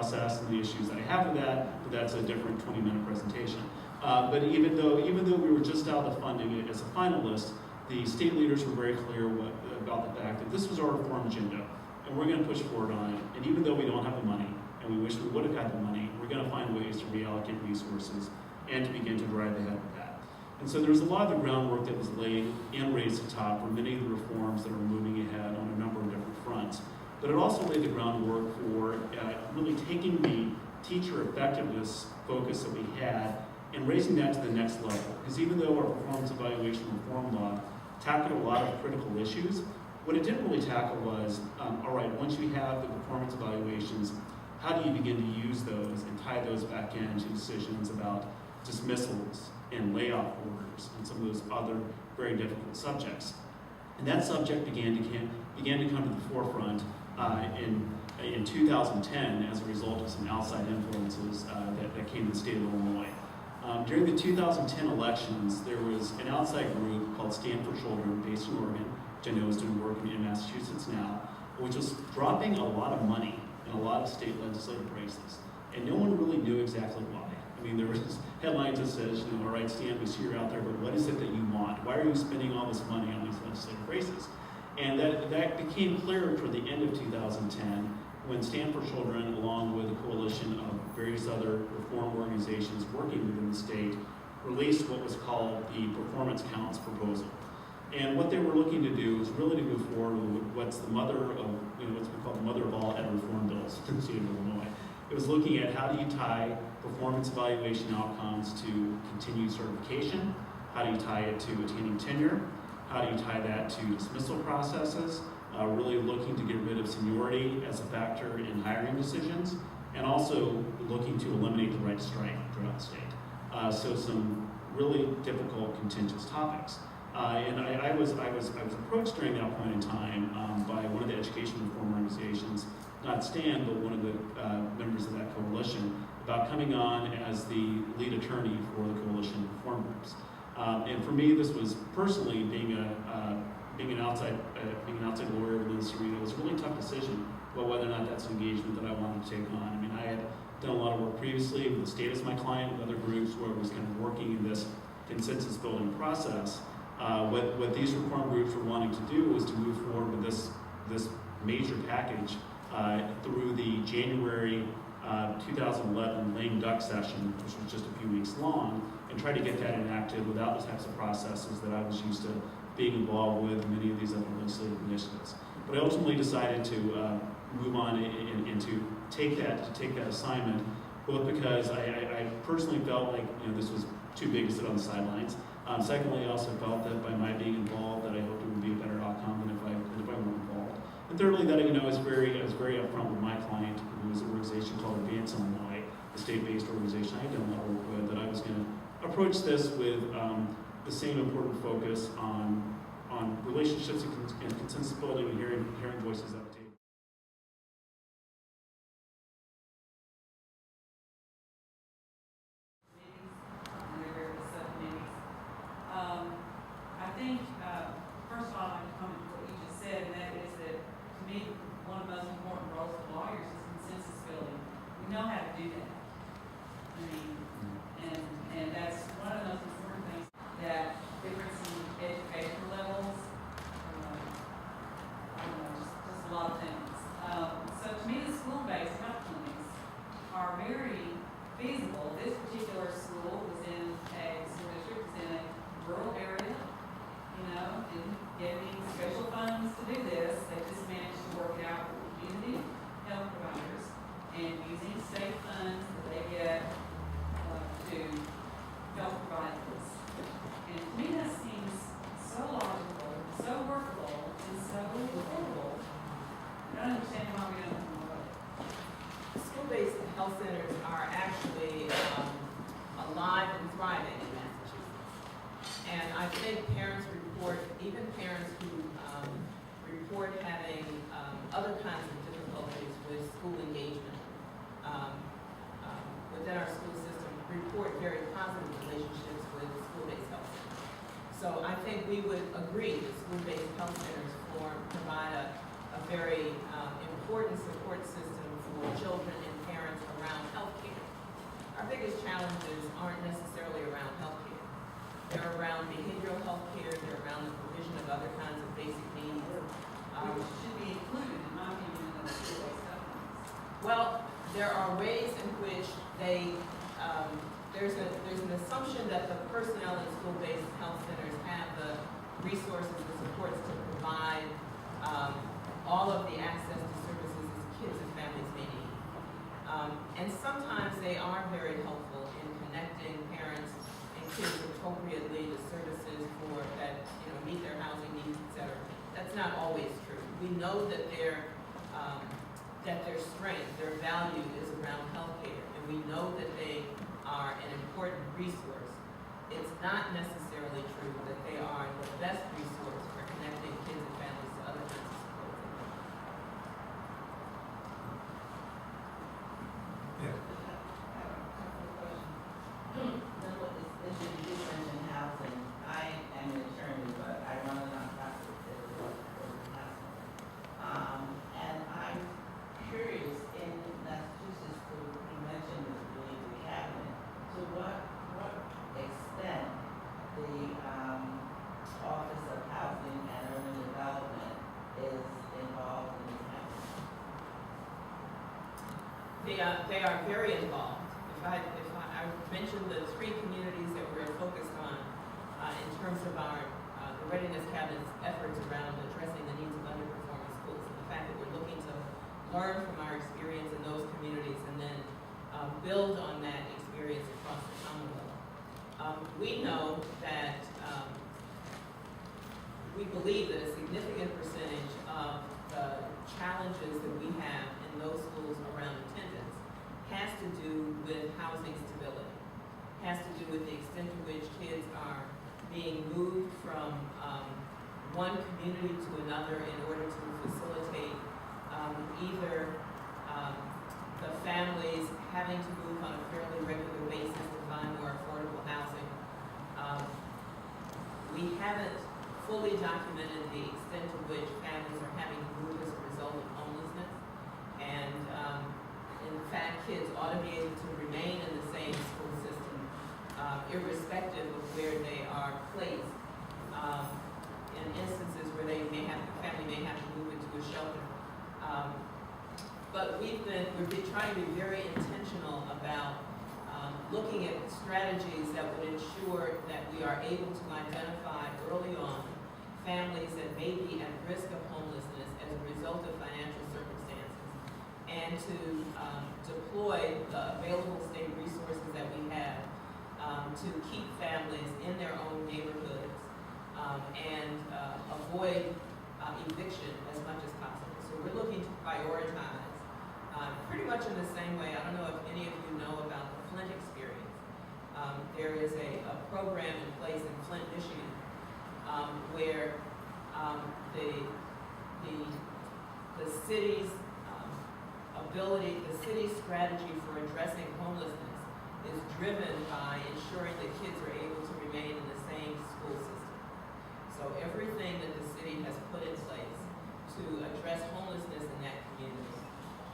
process and the issues that I have with that, but that's a different 20-minute presentation. But even though we were just out of funding it as a finalist, the state leaders were very clear about the fact that this was our reform agenda, and we're going to push forward on it. And even though we don't have the money, and we wish we would have had the money, we're going to find ways to reallocate resources and to begin to drive ahead with that. And so there was a lot of the groundwork that was laid and raised to the top for many of the reforms that are moving ahead on a number of different fronts. But it also laid the groundwork for really taking the teacher effectiveness focus that we had and raising that to the next level. Because even though our performance evaluation reform law tackled a lot of critical issues, what it didn't really tackle was, all right, once you have the performance evaluations, how do you begin to use those and tie those back into decisions about dismissals and layoff orders and some of those other very difficult subjects? And that subject began to come to the forefront in 2010 as a result of some outside influences that came to the state of Illinois. During the 2010 elections, there was an outside group called Stand for Children based in Oregon, which I know is doing work in Massachusetts now, which was dropping a lot of money in a lot of state legislative races. And no one really knew exactly why. I mean, there was headlines that says, all right, Stan, we see you're out there, but what is it that you want? Why are you spending all this money on these legislative races? And that became clear toward the end of 2010 when Stand for Children, along with a coalition of various other reform organizations working within the state, released what was called the Performance Counts proposal. And what they were looking to do was really to move forward with what's the mother of, what's been called the mother of all ed reform bills in the state of Illinois. It was looking at how do you tie performance evaluation outcomes to continued certification, how do you tie it to attaining tenure, how do you tie that to dismissal processes, really looking to get rid of seniority as a factor in hiring decisions, and also looking to eliminate the right to strike throughout the state. So some really difficult, contentious topics. And I was approached during that point in time by one of the education reform organizations, not Stan, but one of the members of that coalition, about coming on as the lead attorney for the coalition reform groups. And for me, this was personally being an outside lawyer within this arena. It was a really tough decision about whether or not that's an engagement that I wanted to take on. I mean, I had done a lot of work previously with the state as my client, with other groups where I was kind of working in this consensus building process. What these reform groups were wanting to do was to move forward with this major package through the January 2011 lame duck session, which was just a few weeks long, and try to get that enacted without the types of processes that I was used to being involved with in many of these other legislative initiatives. But I ultimately decided to move on and to take that assignment, both because I personally felt like this was too big to sit on the sidelines. Secondly, I also felt that by my being involved, that I hoped it would be a better outcome than if I weren't involved. And thirdly, that I was very upfront with my client, who was an organization called Advance Illinois, a state-based organization I had done a lot of work with, that I was going to approach this with the same important focus on relationships and consensus building and hearing voices at the table. I think, first of all, I'd like to comment on what you just said, and that is that, to me, one of the most important roles of lawyers is consensus building. We know how to do that. I mean, and that's one of the most important things, that difference in educational levels, I don't know, just a lot of things. So to me, the school-based health clinics are very feasible. This particular school was in a school district, was in a rural area, didn't get any special funds to do this. They just managed to work it out with community health providers and using state funds that they get to help provide this. And to me, that seems so logical, so workable, and so affordable. I don't understand why we don't do it. School-based health centers are actually alive and thriving in Massachusetts. And I think parents report, even parents who report having other kinds of difficulties with school engagement within our school system, report very positive relationships with school-based health centers. So I think we would agree that school-based health centers provide a very important support system for children and parents biggest challenges aren't necessarily around healthcare. They're around behavioral healthcare, they're around the provision of other kinds of basic needs. Which should be included, in my opinion, in the school-based governance. Well, there are ways in which they, there's an assumption that the personnel in school-based health centers have the resources and supports to provide all of the access to services as kids and families may need. And sometimes they are very helpful in connecting parents and kids appropriately to services for that, meet their housing needs, et cetera. That's not always true. We know that their strength, their value is around healthcare, and we know that they are an important resource. It's not necessarily true that they are the best resource for connecting kids and families to other kinds of support. Yeah. I have a couple of questions. This you did mention housing. I am an attorney, but I run a nonprofit that works for housing. And I'm curious, in Massachusetts, you mentioned the cabinet, to what extent the Office of Housing and Urban Development is involved in this cabinet? They are very involved. I mentioned the 3 communities that we're focused on in terms of our the Readiness Cabinet's efforts around addressing the needs of underperforming schools, and the fact that we're looking to learn from our experience in those communities and then build on that experience across the Commonwealth. We know that we believe that a significant percentage of the challenges that we have in those schools around attendance has to do with housing stability, has to do with the extent to which kids are being moved from one community to another in order to facilitate either the families having to move on a fairly regular basis to find more affordable housing. We haven't fully documented the extent to which families are having to move as a result of homelessness. And in fact, kids ought to be able to remain in the same school system, irrespective of where they are placed. In instances where the family may have to move into a shelter. But we've been trying to be very intentional about looking at strategies that would ensure that we are able to identify early on families that may be at risk of homelessness as a result of financial circumstances, and to deploy the available state resources that we have to keep families in their own neighborhoods and avoid eviction as much as possible. So we're looking to prioritize pretty much in the same way. I don't know if any of you know about the Flint experience. There is a program in place in Flint, Michigan, where the city's the city's strategy for addressing homelessness is driven by ensuring that kids are able to remain in the same school system. So everything that the city has put in place to address homelessness in that community